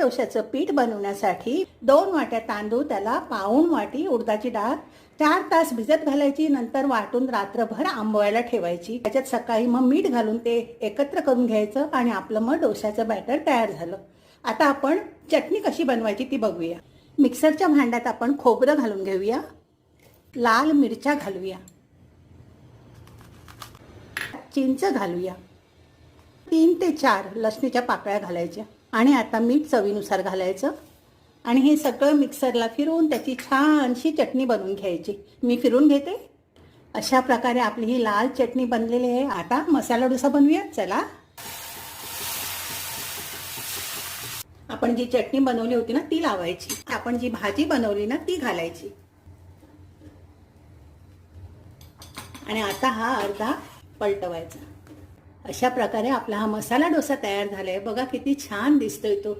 डोश्याचं पीठ बनवण्यासाठी 2 वाट्या तांदूळ, त्याला पाऊण वाटी उडदाची डाळ 4 तास भिजत घालायची, नंतर वाटून रात्रभर आंबवायला ठेवायची। त्याच्यात सकाळी मग मीठ घालून ते एकत्र करून घ्यायचं आणि आपलं मग डोश्याचं बॅटर तयार झालं। आता आपण चटणी कशी बनवायची ती बघूया। मिक्सरच्या भांड्यात आपण खोबरं घालून घेऊया, लाल मिरच्या घालूया, चिंच घालूया, 3 ते 4 लसणीच्या पाकळ्या घालायच्या आणि आता मीठ चवीनुसार घालायचं आणि हे सगळं मिक्सरला फिरवून त्याची छानशी चटणी बनवून घ्यायची। मी फिरवून घेते। अशा प्रकारे आपली ही लाल चटणी बनलेली आहे। आता मसाला डोसा बनवूया, चला। आपण जी चटणी बनवली होती ना ती लावायची, आपण जी भाजी बनवली ना ती घालायची आणि आता हा अर्धा पलटवायचा। अशा प्रकारे आपला हा मसाला डोसा तयार झालाय। बघा किती छान दिसतोय तो।